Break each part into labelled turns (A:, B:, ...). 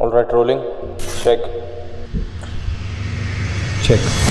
A: Alright, rolling, check.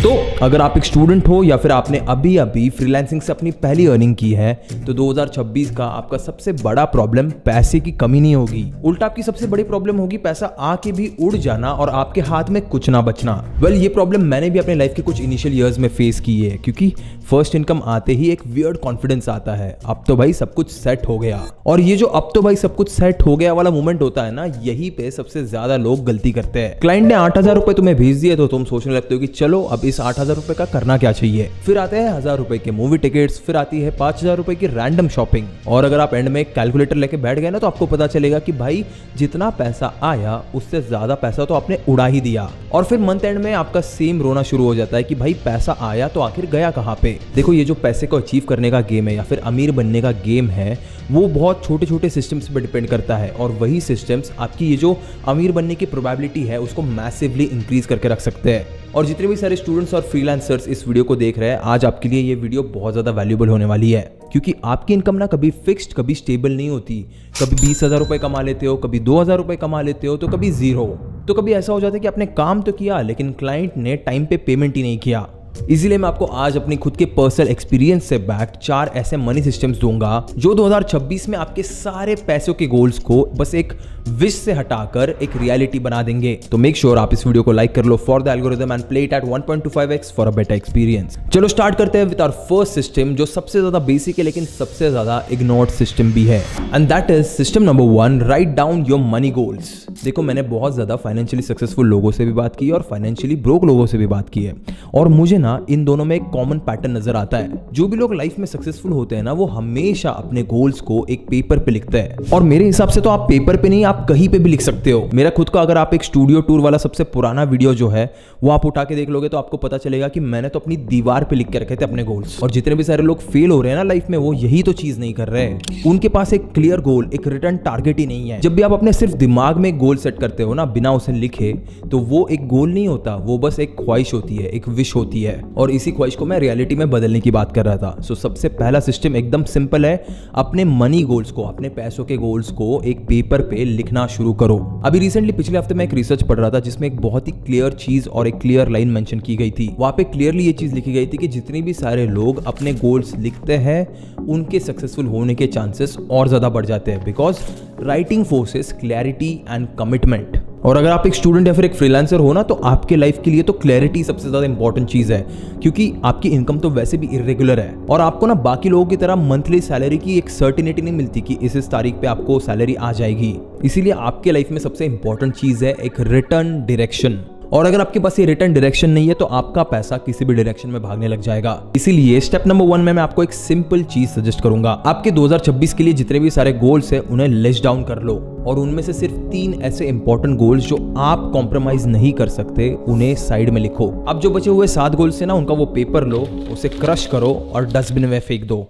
B: तो अगर आप एक स्टूडेंट हो या फिर आपने अभी अभी फ्रीलांसिंग से अपनी पहली अर्निंग की है तो 2026 का आपका सबसे बड़ा प्रॉब्लम पैसे की कमी नहीं होगी, उल्टा आपकी सबसे बड़ी प्रॉब्लम होगी पैसा आके भी उड़ जाना और आपके हाथ में कुछ ना बचना। ये प्रॉब्लम मैंने भी अपने लाइफ के कुछ इनिशियल ईयर्स में फेस की है, क्योंकि फर्स्ट इनकम आते ही एक वियर्ड कॉन्फिडेंस आता है, अब तो भाई सब कुछ सेट हो गया। और ये जो अब तो भाई सब कुछ सेट हो गया वाला मोमेंट होता है ना, यही पे सबसे ज्यादा लोग गलती करते हैं। क्लाइंट ने 8,000 रुपए तुम्हें भेज दिए तो तुम सोचने लगते हो कि चलो अब इस 8,000 रुपए का करना क्या चाहिए। फिर आते हैं 1,000 रुपए के मूवी टिकट्स, फिर आती है 5,000 रुपए की रैंडम शॉपिंग। और अगर आप एंड में कैलकुलेटर लेके बैठ गए ना तो आपको पता चलेगा कि भाई जितना पैसा आया उससे ज्यादा पैसा तो आपने उड़ा ही दिया। और फिर मंथ एंड में आपका सेम रोना शुरू हो जाता है कि भाई पैसा आया तो आखिर गया कहाँ पे। देखो, ये जो पैसे को अचीव करने का गेम है या फिर अमीर बनने का गेम है, वो बहुत छोटे छोटे सिस्टम्स पे डिपेंड करता है। और वही सिस्टम्स आपकी ये जो अमीर बनने की प्रोबेबिलिटी है उसको मैसिवली इंक्रीज करके रख सकते हैं। और जितने भी सारे स्टूडेंट्स और फ्रीलांसर्स इस वीडियो को देख रहे हैं, आज आपके लिए ये वीडियो बहुत ज़्यादा वैल्यूएबल होने वाली है, क्योंकि आपकी इनकम ना कभी फिक्स्ड, कभी स्टेबल नहीं होती। कभी 20,000 रुपये कमा लेते हो, कभी 2,000 रुपये कमा लेते हो, तो कभी जीरो। तो कभी ऐसा हो जाता है कि आपने काम तो किया लेकिन क्लाइंट ने टाइम पे पेमेंट ही नहीं किया। इसीलिए मैं आपको आज अपनी खुद के पर्सनल एक्सपीरियंस से बैक्ड 4 ऐसे मनी सिस्टम्स दूंगा जो 2026 में आपके सारे पैसों के गोल्स को बस एक विश से हटाकर एक रियलिटी बना देंगे। तो मेक श्योर आप इस वीडियो को लाइक कर लो for the algorithm and play it at 1.25x for a better experience. चलो स्टार्ट करते हैं विद आवर फर्स्ट सिस्टम, जो सबसे ज्यादा बेसिक है लेकिन सबसे ज्यादा इग्नोर्ड सिस्टम भी है, and that is system number 1, write down your money goals. देखो, मैंने बहुत ज्यादा फाइनेंशियली सक्सेसफुल लोगों से भी बात की और फाइनेंशियली ब्रोक लोगों से भी बात की है, और मुझे ना इन दोनों में एक कॉमन पैटर्न नजर आता है। जो भी लोग लाइफ में सक्सेसफुल होते हैं ना, वो हमेशा अपने गोल्स को एक पेपर पे लिखते हैं। और मेरे हिसाब से तो आप पेपर पे नहीं, आप कहीं पे भी लिख सकते हो। मेरा खुद का अगर आप एक स्टूडियो टूर वाला सबसे पुराना वीडियो जो है वो आप उठा के देख लोगे तो आपको पता चलेगा कि मैंने तो अपनी दीवार पे लिख के रखे थे अपने गोल्स। और जितने भी सारे लोग फेल हो रहे हैं ना लाइफ में, वो यही तो चीज नहीं कर रहे हैं। उनके पास एक क्लियर गोल, एक रिटर्न टारगेट ही नहीं है। जब भी आप अपने सिर्फ दिमाग में एक गोल सेट करते हो ना बिना उसे लिखे, तो वो एक गोल नहीं होता, वो बस एक ख्वाहिश होती है, एक विश होती है। और इसी ख्वाहिश को मैं रियलिटी में बदलने की बात कर रहा था। सो सबसे पहला सिस्टम एकदम सिंपल है, अपने मनी गोल्स को, अपने पैसों के गोल्स को एक पेपर पे लिखना शुरू करो। अभी रिसेंटली पिछले हफ्ते मैं एक रिसर्च पढ़ रहा था जिसमें एक बहुत ही क्लियर चीज और एक क्लियर लाइन मेंशन की गई थी। वहां पे क्लियरली ये चीज लिखी गई थी कि जितने भी सारे लोग अपने गोल्स लिखते हैं उनके सक्सेसफुल होने के चांसेस और ज्यादा बढ़ जाते हैं, because writing forces clarity and commitment. और अगर आप एक स्टूडेंट या फिर एक फ्रीलांसर हो ना, तो आपके लाइफ के लिए तो क्लैरिटी सबसे ज्यादा इंपॉर्टेंट चीज है, क्योंकि आपकी इनकम तो वैसे भी इरेगुलर है और आपको ना बाकी लोगों की तरह मंथली सैलरी की एक सर्टिनिटी नहीं मिलती कि इस तारीख पे आपको सैलरी आ जाएगी। इसीलिए आपके लाइफ में सबसे इंपॉर्टेंट चीज है एक रिटर्न डायरेक्शन। और अगर आपके पास ये रिटर्न डायरेक्शन नहीं है तो आपका पैसा किसी भी डायरेक्शन में भागने लग जाएगा। इसीलिए स्टेप नंबर 1 में मैं आपको एक सिंपल चीज सजेस्ट करूंगा। आपके 2026 के लिए जितने भी सारे गोल्स हैं उन्हें लिस्ट डाउन कर लो, और उनमें से सिर्फ 3 ऐसे इंपॉर्टेंट गोल्स जो आप कॉम्प्रोमाइज नहीं कर सकते उन्हें साइड में लिखो। अब जो बचे हुए 7 गोल्स है ना, उनका वो पेपर लो, उसे क्रश करो और डस्टबिन में फेंक दो।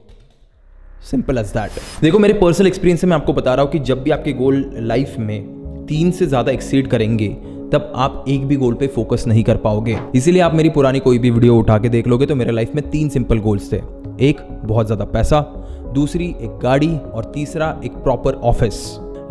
B: Simple as that. देखो, मेरे पर्सनल एक्सपीरियंस से मैं आपको बता रहा हूं कि जब भी आपके गोल लाइफ में 3 से ज्यादा एक्सीड करेंगे तब आप एक भी गोल पे फोकस नहीं कर पाओगे। इसीलिए आप मेरी पुरानी कोई भी वीडियो उठा के देख लोगे तो मेरे लाइफ में 3 सिंपल गोल्स थे। एक, बहुत ज्यादा पैसा, दूसरी एक गाड़ी, और तीसरा एक प्रॉपर ऑफिस।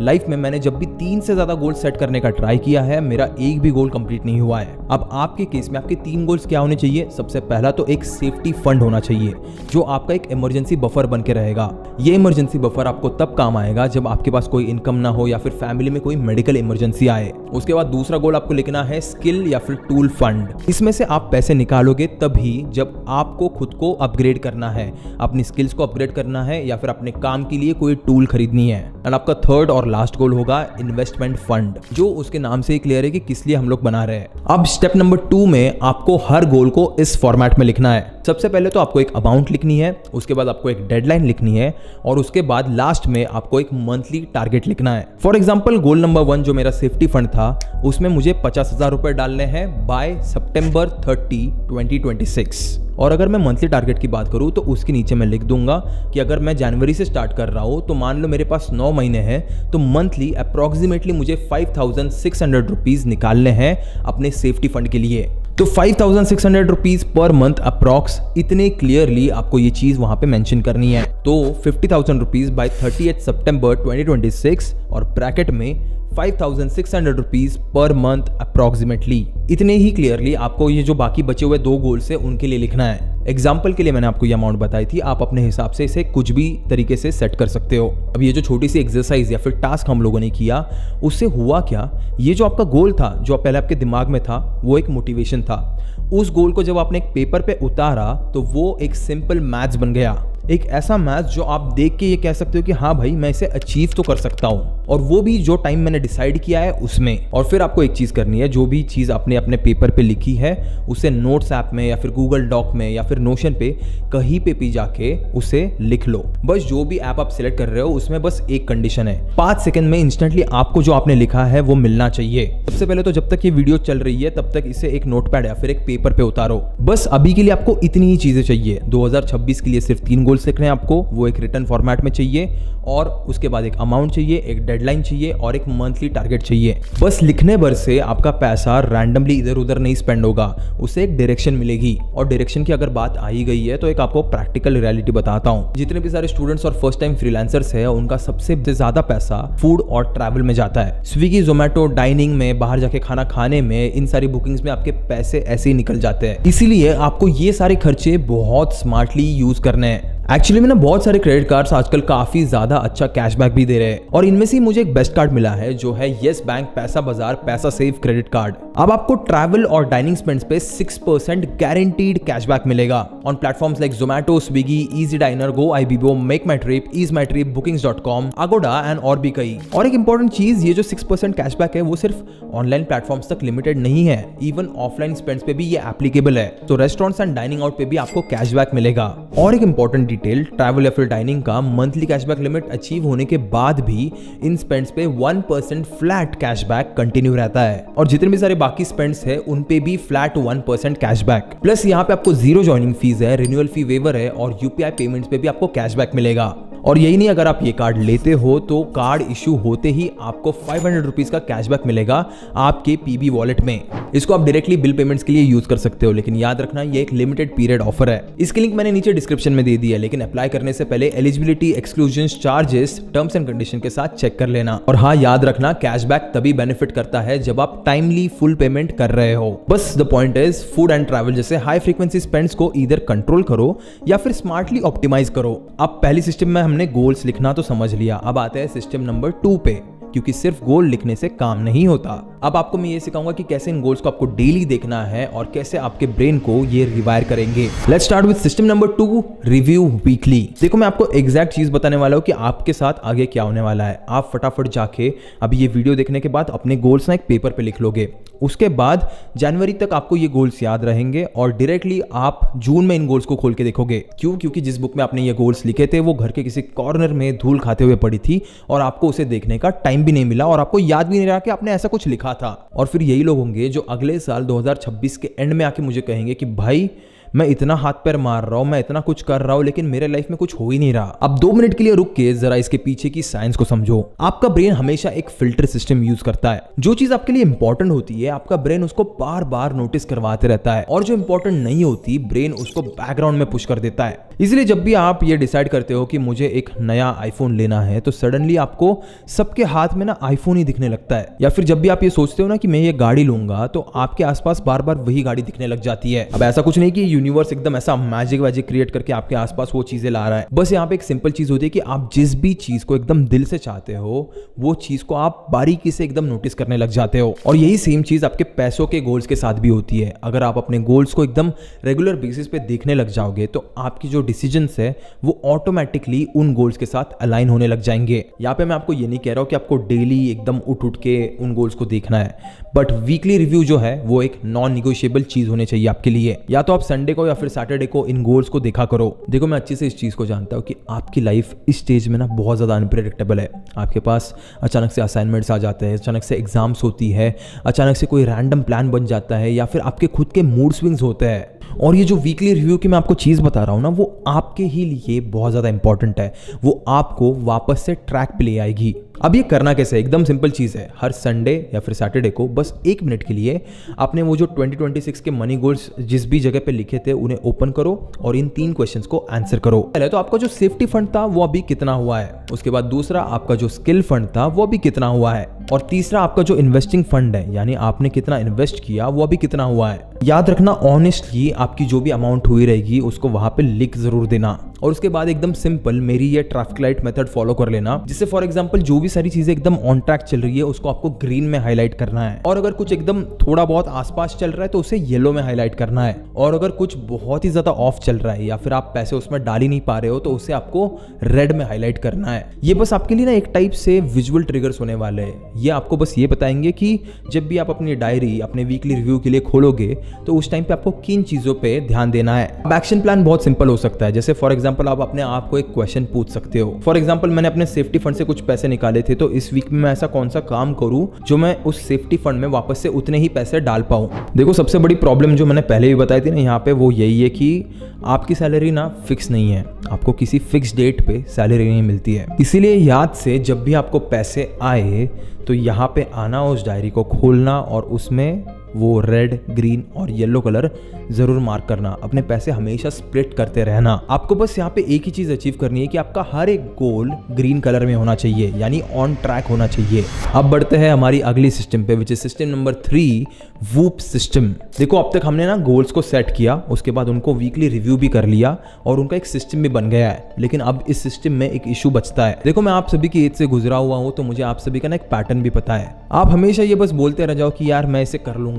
B: लाइफ में मैंने जब भी 3 से ज्यादा गोल सेट करने का ट्राई किया है, मेरा एक भी गोल कंप्लीट नहीं हुआ है। अब आपके केस में आपके 3 गोल्स क्या होने चाहिए? सबसे पहला तो एक सेफ्टी फंड होना चाहिए जो आपका एक इमरजेंसी बफर बन के रहेगा। ये इमरजेंसी बफर आपको तब काम आएगा जब आपके पास कोई इनकम ना हो या फिर फैमिली में कोई मेडिकल इमरजेंसी आए। उसके बाद दूसरा गोल आपको लिखना है स्किल या फिर टूल फंड। इसमें से आप पैसे निकालोगे तभी जब आपको खुद को अपग्रेड करना है, अपनी स्किल्स को अपग्रेड करना है या फिर अपने काम के लिए कोई टूल खरीदनी है। एंड आपका थर्ड और लास्ट गोल होगा इन्वेस्टमेंट फंड, जो उसके नाम से ही क्लियर है कि किस लिए हम लोग बना रहे हैं। अब स्टेप नंबर 2 में आपको हर गोल को इस फॉर्मेट में लिखना है। सबसे पहले तो आपको एक अमाउंट लिखनी है, उसके बाद आपको एक डेडलाइन लिखनी है, और उसके बाद लास्ट में आपको एक मंथली टारगेट लिखना है। फॉर एग्जांपल, गोल नंबर 1 जो मेरा सेफ्टी फंड था, उसमें मुझे 50,000 रुपए डालने हैं बाय सितंबर 30, 2026। और अगर मैं मंथली टारगेट की बात करूं तो उसके नीचे मैं लिख दूंगा कि अगर मैं जनवरी से स्टार्ट कर रहा हूं तो मान लो मेरे पास 9 महीने हैं, तो मंथली अप्रोक्सीमेटली मुझे 5,600 रुपीज निकालने हैं अपने सेफ्टी फंड के लिए। तो 5,600 रुपीज पर मंथ अप्रॉक्स, इतने क्लियरली आपको ये चीज वहां पे मेंशन करनी है। तो 50,000 रुपीज बाय 30 सितंबर 2026 और ब्रैकेट में 5,600 रुपीज पर मंथ अप्रॉक्सीमेटली। इतने ही क्लियरली आपको ये जो बाकी बचे हुए 2 गोल्स है उनके लिए लिखना है। एग्जाम्पल के लिए मैंने आपको ये अमाउंट बताई थी, आप अपने हिसाब से इसे कुछ भी तरीके से सेट कर सकते हो। अब ये जो छोटी सी एक्सरसाइज या फिर टास्क हम लोगों ने किया, उससे हुआ क्या, ये जो आपका गोल था, जो पहले आपके दिमाग में था, वो एक मोटिवेशन था। उस गोल को जब आपने एक पेपर पे उतारा तो वो एक सिंपल मैथ्स बन गया, एक ऐसा मैथ्स जो आप देख के ये कह सकते हो कि हाँ भाई मैं इसे अचीव तो कर सकता हूँ, और वो भी जो टाइम मैंने डिसाइड किया है उसमें। और फिर आपको एक चीज़ करनी है, जो भी चीज़ आपने अपने पेपर पे लिखी है उसे नोट्स ऐप में या फिर गूगल डॉक में या फिर नोशन पे कहीं पे भी जाके उसे लिख लो। बस जो भी ऐप आप सिलेक्ट कर रहे हो उसमें बस एक कंडीशन है, 5 सेकंड में इंस्टेंटली आपको जो आपने लिखा है वो मिलना चाहिए। सबसे पहले तो जब तक ये वीडियो चल रही है तब तक इसे एक नोटपैड या फिर एक पेपर पे उतारो। बस अभी के लिए आपको इतनी ही चीजें चाहिए। 2026 के लिए सिर्फ 3 गोल्स लिखने हैं आपको, वो एक रिटन फॉर्मेट में चाहिए, और उसके बाद एक अमाउंट चाहिए, एक डेडलाइन चाहिए और एक मंथली टारगेट चाहिए। बस लिखने भर से आपका पैसा रैंडमली इधर उधर नहीं स्पेंड होगा, उसे एक डायरेक्शन मिलेगी। और डायरेक्शन की अगर बात आई गई है तो एक आपको प्रैक्टिकल रियलिटी बताता हूँ। जितने भी सारे स्टूडेंट्स और फर्स्ट टाइम फ्रीलांसर्स है उनका सबसे ज्यादा पैसा फूड और ट्रैवल में जाता है। स्विगी, जोमेटो, डाइनिंग में, बाहर जाके खाना खाने में, इन सारी बुकिंग्स में आपके पैसे ऐसे ही निकल जाते हैं। इसीलिए आपको ये सारे खर्चे बहुत स्मार्टली यूज करने हैं। एक्चुअली में ना बहुत सारे क्रेडिट कार्ड्स आजकल काफी ज्यादा अच्छा कैशबैक भी दे रहे हैं, और इनमें से मुझे एक बेस्ट कार्ड मिला है जो है येस बैंक पैसा बाजार पैसा सेव क्रेडिट कार्ड। अब आपको ट्रैवल और डाइनिंग स्पेंड्स पे 6% गारंटीड कैशबैक मिलेगा on platforms like Zomato, Swiggy, EazyDiner, Goibibo, MakeMyTrip, EaseMyTrip, bookings dot com, Agoda and और भी कई। और एक इंपॉर्टेंट चीज, ये जो 6% कैशबैक है वो सिर्फ ऑनलाइन प्लेटफॉर्म्स तक लिमिटेड नहीं है, इवन ऑफलाइन स्पेंड्स पे भी ये एप्लीकेबल है। तो रेस्टोरेंट्स एंड डाइनिंग आउट पे भी आपको कैशबैक मिलेगा। और एक इंपॉर्टेंट डिटेल, ट्रैवल या फिर डाइनिंग का मंथली कैशबैक लिमिट अचीव होने के बाद भी इन स्पेंड्स पे 1% फ्लैट कैशबैक कंटिन्यू रहता है, और जितने भी सारे बाकी स्पेंड्स है उन पे भी फ्लैट 1% कैशबैक। प्लस यहाँ पे आपको 0 ज्वाइनिंग फीस है, रिन्यूअल फी वेवर है, और यूपीआई पेमेंट्स पे भी आपको कैशबैक मिलेगा। और यही नहीं, अगर आप ये कार्ड लेते हो तो कार्ड इशू होते ही आपको 500 रुपीज का कैशबैक मिलेगा आपके पीबी वॉलेट में। इसको आप डायरेक्टली बिल पेमेंट्स के लिए यूज कर सकते हो, लेकिन याद रखना ये एक लिमिटेड पीरियड ऑफर है। इसकी लिंक मैंने नीचे डिस्क्रिप्शन में दे दी है, लेकिन अप्लाई करने से पहले eligibility, exclusions, charges, terms and condition के साथ चेक कर लेना। और हाँ, याद रखना कैशबैक तभी बेनिफिट करता है जब आप टाइमली फुल पेमेंट कर रहे हो। बस the point is, food and travel जैसे हाई फ्रीक्वेंसी स्पेंड्स को इधर कंट्रोल करो या फिर स्मार्टली ऑप्टिमाइज करो। अब पहली सिस्टम में हमने गोल्स लिखना तो समझ लिया, अब आते हैं सिस्टम नंबर 2 पे, क्योंकि सिर्फ गोल लिखने से काम नहीं होता। अब आपको मैं ये सिखाऊंगा कि कैसे इन गोल्स को आपको डेली देखना है और कैसे आपके ब्रेन को ये रिवायर करेंगे। Let's start with system number 2, review weekly. देखो, मैं आपको एग्जैक्ट चीज बताने वाला हूँ कि आपके साथ आगे क्या होने वाला है। आप फटाफट जाके अभी ये वीडियो देखने के बाद अपने गोल्स ना एक पेपर पे लिख लोगे। उसके बाद जनवरी तक आपको ये गोल्स याद रहेंगे और डायरेक्टली आप जून में इन गोल्स को खोल के देखोगे। क्यों? क्योंकि जिस बुक में आपने ये गोल्स लिखे थे वो घर के किसी कॉर्नर में धूल खाते हुए पड़ी थी और आपको उसे देखने का टाइम भी नहीं मिला और आपको याद भी नहीं रहा कि आपने ऐसा कुछ लिखा था। और फिर यही लोग होंगे जो अगले साल 2026 के एंड में आके मुझे कहेंगे कि भाई मैं इतना हाथ पैर मार रहा हूं, मैं इतना कुछ कर रहा हूं, लेकिन मेरे लाइफ में कुछ हो ही नहीं रहा। अब 2 मिनट के लिए रुक के जरा इसके पीछे की साइंस को समझो। आपका ब्रेन हमेशा एक फिल्टर सिस्टम यूज करता है। जो चीज आपके लिए इंपॉर्टेंट होती है आपका ब्रेन उसको बार बार नोटिस करवाते रहता है, और जो इंपॉर्टेंट नहीं होती ब्रेन उसको बैकग्राउंड में पुश कर देता है। इसलिए जब भी आप ये डिसाइड करते हो कि मुझे एक नया आईफोन लेना है तो सडनली आपको सबके हाथ में ना आईफोन ही दिखने लगता है। या फिर जब भी आप ये सोचते हो ना कि मैं ये गाड़ी लूंगा तो आपके आसपास बार बार वही गाड़ी दिखने लग जाती है। अब ऐसा कुछ नहीं कि यूनिवर्स एकदम ऐसा मैजिक वैजिक क्रिएट करके आपके आसपास वो चीजें ला रहा है। बस यहाँ पे एक सिंपल चीज होती है कि आप जिस भी चीज को एकदम दिल से चाहते हो वो चीज को आप बारीकी से एकदम नोटिस करने लग जाते हो। और यही सेम चीज आपके पैसों के गोल्स के साथ भी होती है। अगर आप अपने गोल्स को एकदम रेगुलर बेसिस पे देखने लग जाओगे तो आपकी जो डिसीजंस है वो ऑटोमेटिकली उन गोल्स के साथ अलाइन होने लग जाएंगे। यहाँ पे मैं आपको ये नहीं कह रहा हूँ कि आपको डेली एकदम उठ के उन गोल्स को देखना है, बट वीकली रिव्यू जो है वो एक नॉन निगोशिएबल चीज होने चाहिए आपके लिए। या तो आप संडे को या फिर सैटरडे को इन गोल्स को देखा करो। देखो, मैं अच्छे से इस चीज को जानता हूँ कि आपकी लाइफ इस स्टेज में ना बहुत ज्यादा अनप्रेडिक्टेबल है। आपके पास अचानक से असाइनमेंट्स आ जाते हैं, अचानक से एग्जाम्स होती है, अचानक से कोई रैंडम प्लान बन जाता है, या फिर आपके खुद के मूड स्विंग्स होते हैं। और ये जो वीकली रिव्यू की मैं आपको चीज बता रहा हूं ना वो आपके ही लिए बहुत ज्यादा इंपॉर्टेंट है। वो आपको वापस से ट्रैक पे ले आएगी। अब ये करना कैसे है? एकदम सिंपल चीज़ है। हर संडे या फिर सैटरडे को बस 1 मिनट के लिए आपने वो जो 2026 के मनी गोल्स जिस भी जगह पे लिखे थे उन्हें ओपन करो और इन 3 क्वेश्चंस को आंसर करो। पहले तो आपका जो सेफ्टी फंड था वो अभी कितना हुआ है, उसके बाद दूसरा आपका जो स्किल फंड था वो अभी कितना हुआ है, और तीसरा आपका जो इन्वेस्टिंग फंड है यानी आपने कितना इन्वेस्ट किया वो अभी कितना हुआ है। याद रखना ऑनेस्टली आपकी जो भी अमाउंट हुई रहेगी उसको वहां पे लिख जरूर देना। और उसके बाद एकदम सिंपल मेरी ये ट्रैफिक लाइट मेथड फॉलो कर लेना, जिससे फॉर एग्जांपल जो भी सारी चीजें एकदम ऑन ट्रैक चल रही है उसको आपको ग्रीन में हाईलाइट करना है, और अगर कुछ एकदम थोड़ा बहुत आसपास चल रहा है तो उसे येलो में हाईलाइट करना है, और अगर कुछ बहुत ही ज्यादा ऑफ चल रहा है या फिर आप पैसे उसमें डाल ही नहीं पा रहे हो तो उसे आपको रेड में हाईलाइट करना है। ये बस आपके लिए ना एक टाइप से विजुअल ट्रिगर्स होने वाले हैं। ये आपको बस ये बताएंगे कि जब भी आप अपनी डायरी अपने वीकली रिव्यू के लिए खोलोगे तो उस टाइम पे आपको किन चीजों पे ध्यान देना है। अब एक्शन प्लान बहुत सिंपल हो सकता है, जैसे फॉर एग्जांपल आप अपने आप को एक क्वेश्चन पूछ सकते हो। फॉर एग्जांपल मैंने अपने सेफ्टी फंड से कुछ पैसे निकाले थे, तो इस वीक में मैं ऐसा कौन सा काम करूं जो मैं उस सेफ्टी फंड में वापस से उतने ही पैसे डाल पाऊं। देखो सबसे बड़ी प्रॉब्लम जो मैंने पहले भी बताई थी ना यहाँ पे, वो यही है कि आपकी सैलरी ना फिक्स नहीं है, आपको किसी फिक्स डेट पे सैलरी नहीं मिलती है। इसीलिए याद से जब भी आपको पैसे आए तो यहाँ पे आना, उस डायरी को खोलना और उसमें वो रेड, ग्रीन और येलो कलर जरूर मार्क करना। अपने पैसे हमेशा स्प्लिट करते रहना। आपको बस यहाँ पे एक ही चीज अचीव करनी है कि आपका हर एक गोल ग्रीन कलर में होना चाहिए, यानी ऑन ट्रैक होना चाहिए। अब बढ़ते हैं हमारी अगली सिस्टम पे, which is system number 3, whoop system. देखो अब तक हमने ना गोल्स को सेट किया, उसके बाद उनको वीकली रिव्यू भी कर लिया और उनका एक सिस्टम भी बन गया है, लेकिन अब इस सिस्टम में एक इशू बचता है। देखो मैं आप सभी की एज से गुजरा हुआ हूँ तो मुझे आप सभी का ना एक पैटर्न भी पता है। आप हमेशा ये बस बोलते रह जाओ कि यार मैं इसे कर लूंगा,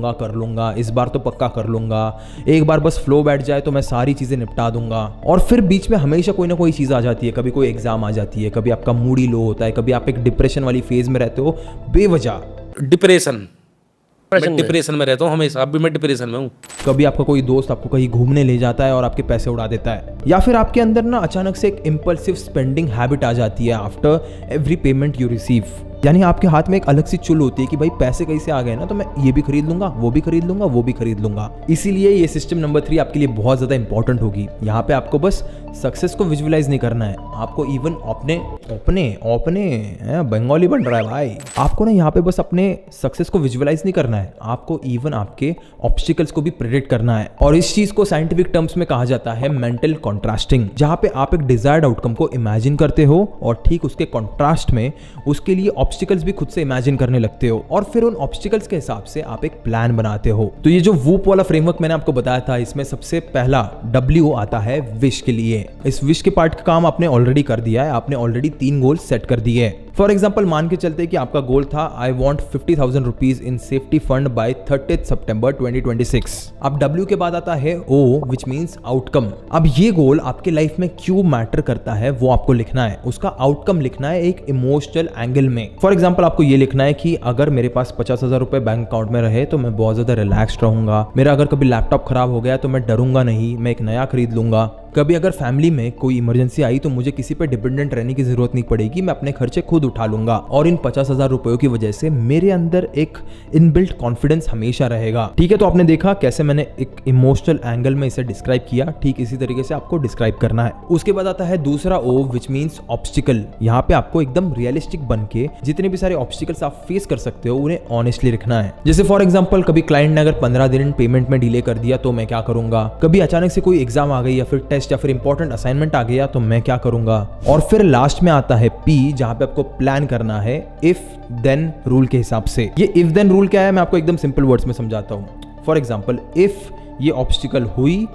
B: इस बार तो पक्का कर लूंगा, एक बार बस फ्लो बैठ जाए तो मैं सारी चीजें निपटा दूंगा, और फिर बीच में हमेशा कोई ना कोई चीज आ जाती है। कभी कोई एग्जाम आ जाती है, कभी आपका मूड ही लो होता है, कभी आप एक डिप्रेशन वाली फेज में रहते हो बेवजह।
C: डिप्रेशन में रहता हूँ हमेशा, अब भी मैं डिप्रेशन में हूँ।
B: कभी आपका कोई दोस्त आपको कहीं घूमने ले जाता है और आपके पैसे उड़ा देता है, या फिर आपके अंदर ना अचानक से एक इम्पल्सिव स्पेंडिंग हैबिट आ जाती है after every payment you receive. यानी आपके हाथ में एक अलग सी चुल होती है कि भाई पैसे कैसे आ गए ना तो मैं ये भी खरीद लूंगा, वो भी खरीद लूंगा, वो भी खरीद लूंगा। इसीलिए ये सिस्टम नंबर 3 आपके लिए बहुत ज्यादा इंपॉर्टेंट होगी। यहाँ पे आपको बस सक्सेस को विजुअलाइज नहीं करना है, आपको इवन अपने बंगाली बन रहा है भाई, आपको ना यहाँ पे बस अपने सक्सेस को विजुअलाइज नहीं करना है, आपको इवन आपके ऑब्स्टिकल्स को भी प्रेडिक्ट करना है। और इस चीज को साइंटिफिक टर्म्स में कहा जाता है मेंटल कॉन्ट्रास्टिंग, जहाँ पे आप एक डिजायर्ड आउटकम को इमेजिन करते हो और ठीक उसके कॉन्ट्रास्ट में उसके लिए ऑब्स्टिकल्स भी खुद से इमेजिन करने लगते हो, और फिर उन ऑब्स्टिकल्स के हिसाब से आप एक प्लान बनाते हो। तो ये जो वूप वाला फ्रेमवर्क मैंने आपको बताया था, इसमें सबसे पहला W आता है विश के लिए। इस विश के पार्ट का काम आपने ऑलरेडी कर दिया है, आपने ऑलरेडी 3 गोल सेट कर दिए हैं। फॉर एग्जाम्पल मान के चलते कि आपका गोल था I want 50,000 rupees in safety fund by 30 September 2026। अब W के बाद आता है O विच मीन्स आउटकम। अब ये गोल आपके लाइफ में क्यों मैटर करता है वो आपको लिखना है, उसका आउटकम लिखना है एक इमोशनल एंगल में। फॉर एग्जाम्पल आपको ये लिखना है कि अगर मेरे पास 50,000 रुपए बैंक अकाउंट में रहे तो मैं बहुत ज्यादा रिलैक्स्ड रहूंगा, मेरा अगर कभी लैपटॉप खराब हो गया तो मैं डरूंगा नहीं, मैं एक नया खरीद लूंगा, कभी अगर फैमिली में कोई इमरजेंसी आई तो मुझे किसी पे डिपेंडेंट रहने की जरूरत नहीं पड़ेगी, मैं अपने खर्चे खुद उठा लूंगा, और इन 50,000 रुपयों की वजह से मेरे अंदर एक इनबिल्ट कॉन्फिडेंस हमेशा रहेगा। ठीक है, तो आपने देखा कैसे मैंने एक इमोशनल एंगल में इसे डिस्क्राइब किया, ठीक इसी तरीके से आपको डिस्क्राइब करना है। उसके बाद आता है दूसरा O विच मीन्स ऑब्स्टिकल। यहाँ पे आपको एकदम रियलिस्टिक बन के जितने भी सारे ऑब्स्टिकल्स आप फेस कर सकते हो उन्हें ऑनेस्टली रखना है। जैसे फॉर एग्जाम्पल कभी क्लाइंट ने अगर 15 दिन पेमेंट में डिले कर दिया तो मैं क्या करूंगा, कभी अचानक से कोई एग्जाम आ गई या फिर टेस्ट या फिर इंपॉर्टेंट असाइनमेंट आ गया तो मैं क्या करूंगा। और फिर लास्ट में आता है P, जहां पे आपको प्लान करना है इफ देन रूल के हिसाब से। ये इफ देन रूल क्या है मैं आपको एकदम सिंपल वर्ड्स में समझाता हूं। फॉर एग्जाम्पल इफ ये ऑब्स्टिकल हुई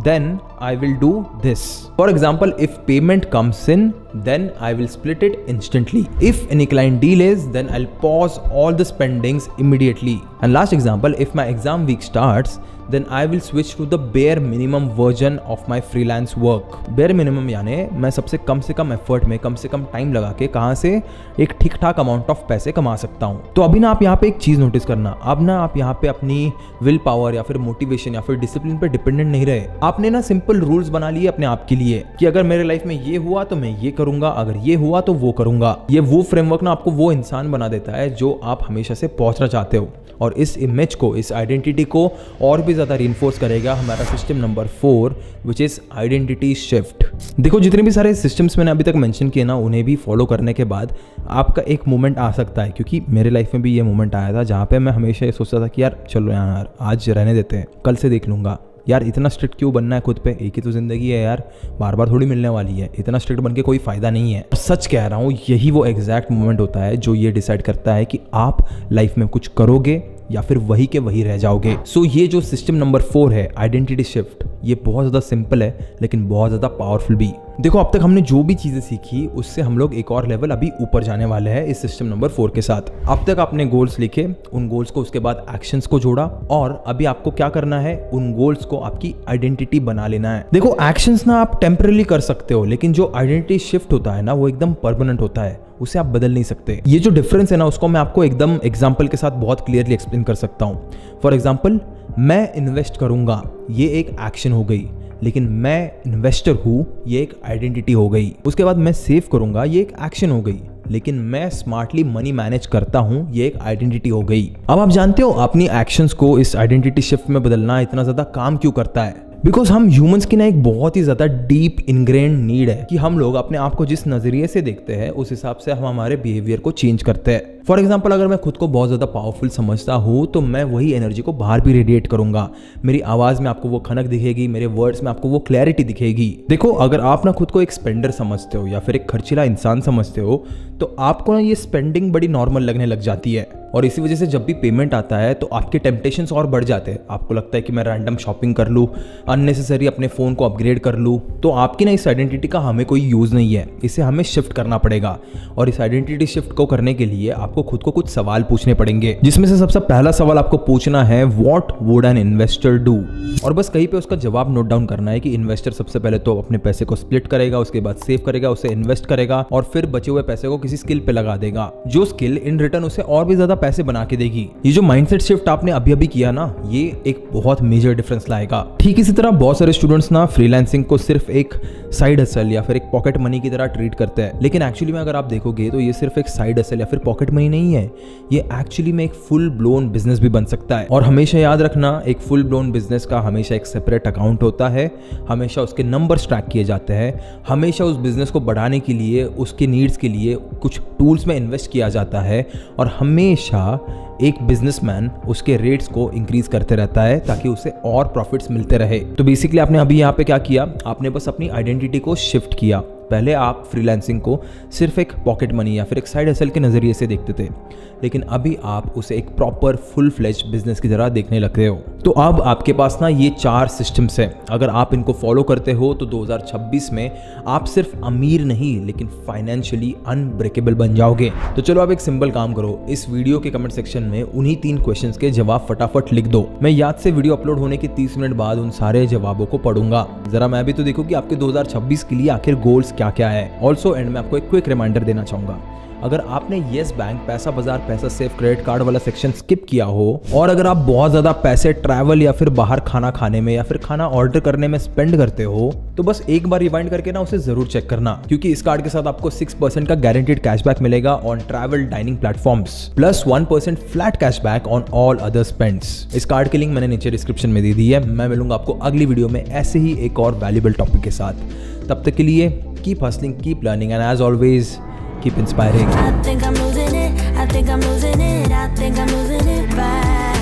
B: then I will do this. For example, if payment comes in, then I will split it instantly. If any client delays, then I'll pause all the spendings immediately. And last example, if my exam week starts, then I will switch to the bare minimum version of my freelance work. Bare minimum यानी मैं सबसे कम effort में कम से कम time लगा के कहाँ से एक ठीक ठाक अमाउंट ऑफ पैसे कमा सकता हूँ। तो अभी ना आप यहाँ पे एक चीज नोटिस करना, अब ना आप यहाँ पे अपनी विल पावर या फिर मोटिवेशन या फिर डिसिप्लिन पे डिपेंडेंट नहीं रहे। आपने ना सिंपल रूल्स बना लिए अपने आप के लिए कि अगर मेरे लाइफ में ये हुआ तो मैं ये करूंगा, अगर ये हुआ तो वो करूंगा। ये वो फ्रेमवर्क ना आपको वो इंसान बना देता है जो आप हमेशा से पहुंचना चाहते हो, और इस इमेज को, इस आइडेंटिटी को और भी भी ज़्यादा रीइंफोर्स करेगा हमारा system number 4 which is identity shift. देखो जितने भी सारे सिस्टम्स मैंने अभी तक मेंशन किए ना, उन्हें भी फॉलो करने के बाद आपका एक मोमेंट आ सकता है, क्योंकि मेरे लाइफ में भी ये मोमेंट आया था जहाँ पे मैं हमेशा ये सोचता था कि यार चलो यार आज रहने देते हैं, कल से देख लूँगा, यार इतना स्ट्रिक्ट क्यों बनना है खुद पे, एक ही तो ज़िंदगी है यार, बार बार थोड़ी मिलने वाली है, इतना स्ट्रिक्ट बन के कोई फ़ायदा नहीं है। सच कह रहा हूँ, यही वो एग्जैक्ट मोमेंट होता है जो ये डिसाइड करता है कि आप लाइफ में कुछ करोगे या फिर वही के वही रह जाओगे। सो ये जो सिस्टम नंबर 4 है आइडेंटिटी शिफ्ट, ये बहुत ज़्यादा सिंपल है लेकिन बहुत ज़्यादा पावरफुल भी। देखो अब तक हमने जो भी चीज़ें सीखी उससे हम लोग एक और लेवल अभी ऊपर जाने वाले हैं इस सिस्टम नंबर 4 के साथ। अब तक आपने गोल्स लिखे, उन गोल्स को उसके बाद एक्शंस को जोड़ा, और अभी आपको क्या करना है, उन गोल्स को आपकी आइडेंटिटी बना लेना है। देखो एक्शंस ना आप टेम्पररी कर सकते हो, लेकिन जो आइडेंटिटी शिफ्ट होता है ना वो एकदम परमानेंट होता है, उसे आप बदल नहीं सकते। ये जो डिफरेंस है ना उसको मैं आपको एकदम एग्जाम्पल के साथ बहुत क्लियरली एक्सप्लेन कर सकता हूँ। फॉर एग्जाम्पल, मैं इन्वेस्ट करूंगा, ये एक एक्शन हो गई, लेकिन मैं इन्वेस्टर हूँ ये एक आइडेंटिटी हो गई। उसके बाद मैं सेव करूंगा, ये एक एक्शन हो गई, लेकिन मैं स्मार्टली मनी मैनेज करता हूँ ये एक आइडेंटिटी हो गई। अब आप जानते हो अपनी एक्शंस को इस आइडेंटिटी शिफ्ट में बदलना इतना ज़्यादा काम क्यों करता है? बिकॉज हम ह्यूमंस की ना एक बहुत ही ज़्यादा डीप इनग्रेन्ड नीड है कि हम लोग अपने आप को जिस नज़रिए से देखते हैं उस हिसाब से हम हमारे बिहेवियर को चेंज करते हैं। फॉर एग्जाम्पल, अगर मैं खुद को बहुत ज़्यादा पावरफुल समझता हूँ तो मैं वही एनर्जी को बाहर भी रेडिएट करूंगा। मेरी आवाज़ में आपको वो खनक दिखेगी, मेरे वर्ड्स में आपको वो क्लैरिटी दिखेगी। देखो अगर आप ना खुद को एक स्पेंडर समझते हो या फिर एक खर्चीला इंसान समझते हो तो आपको ना ये स्पेंडिंग बड़ी नॉर्मल लगने लग जाती है, और इसी वजह से जब भी पेमेंट आता है तो आपके टेम्पटेशंस और बढ़ जाते हैं। आपको लगता है कि मैं रैंडम शॉपिंग कर लूँ, अननेसेसरी अपने फ़ोन को अपग्रेड कर लूँ। तो आपकी ना इस आइडेंटिटी का हमें कोई यूज़ नहीं है, इसे हमें शिफ्ट करना पड़ेगा। और इस आइडेंटिटी शिफ्ट को करने के लिए आपको खुद को कुछ सवाल पूछने पड़ेंगे, जिसमें से सबसे पहला सवाल आपको पूछना है, what would an investor do? और बस कहीं पे उसका जवाब नोट डाउन करना है कि इन्वेस्टर सबसे पहले तो अपने पैसे को स्प्लिट करेगा, उसके बाद सेव करेगा, उसे इन्वेस्ट करेगा और फिर बचे हुए पैसे को किसी स्किल पे लगा देगा, जो स्किल इन रिटर्न उसे और भी ज्यादा पैसे बना के देगी। ये जो माइंडसेट शिफ्ट आपने अभी अभी किया ना, ये एक बहुत मेजर डिफरेंस लाएगा। ठीक इसी तरह बहुत सारे स्टूडेंट्स ना फ्रीलांसिंग को सिर्फ एक साइड हसल या फिर एक पॉकेट मनी की तरह ट्रीट करते हैं, लेकिन एक्चुअली में अगर आप देखोगे तो ये सिर्फ एक साइड हसल या फिर पॉकेट मनी नहीं है, ये एक्चुअली में एक फुल ब्लोन बिजनेस भी बन सकता है। और हमेशा याद रखना, एक फुल ब्लोन बिजनेस का हमेशा एक सेपरेट अकाउंट होता है, हमेशा उसके नंबर्स ट्रैक किए जाते हैं, हमेशा उस बिजनेस को बढ़ाने के लिए उसके नीड्स के लिए कुछ टूल्स में इन्वेस्ट किया जाता है, और हमेशा एक बिजनेसमैन उसके रेट्स को इंक्रीज करते रहता है ताकि उसे और प्रॉफिट्स मिलते रहे। तो बेसिकली आपने अभी यहाँ पे क्या किया, आपने बस अपनी आइडेंटिटी को शिफ्ट किया। पहले आप फ्रीलांसिंग को सिर्फ एक पॉकेट मनी या फिर एक साइड हसल के नज़रिए से देखते थे, लेकिन अभी आप उसे एक प्रॉपर फुल फ्लेज्ड बिजनेस की तरह देखने लग रहे हो। तो अब आपके पास ना ये 4 सिस्टम्स हैं, अगर आप इनको फॉलो करते हो तो 2026 में आप सिर्फ अमीर नहीं लेकिन फाइनेंशियली अनब्रेकेबल बन जाओगे। तो चलो आप एक सिंपल काम करो, इस वीडियो के कमेंट सेक्शन में उन्हीं 3 क्वेश्चंस के जवाब फटाफट लिख दो। मैं याद से वीडियो अपलोड होने के 30 मिनट बाद उन सारे जवाबों को पढ़ूंगा। जरा मैं भी तो देखूं कि आपके 2026 के लिए आखिर गोल्स क्या क्या है। ऑल्सो एंड में आपको एक क्विक रिमाइंडर देना चाहूंगा, अगर आपने येस बैंक, पैसा बाजार, पैसा सेफ, क्रेडिट कार्ड वाला सेक्शन स्किप किया हो, और अगर आप बहुत ज्यादा पैसे ट्रैवल या फिर बाहर खाना खाने में या फिर खाना ऑर्डर करने में स्पेंड करते हो, तो बस एक बार रिवाइंड करके ना उसे जरूर चेक करना, क्योंकि इस कार्ड के साथ आपको 6% का गारंटेड कैशबैक मिलेगा on travel dining platforms, plus 1% flat cashback on all other spends. इस कार्ड की लिंक मैंने नीचे डिस्क्रिप्शन में दे दी है। मैं मिलूंगा आपको अगली वीडियो में ऐसे ही एक और वैल्यूएबल टॉपिक के साथ। तब तक के लिए keep hustling, keep learning and as always keep inspiring.
D: I think I'm losing it. I think I'm losing it. I think I'm losing it. Bye.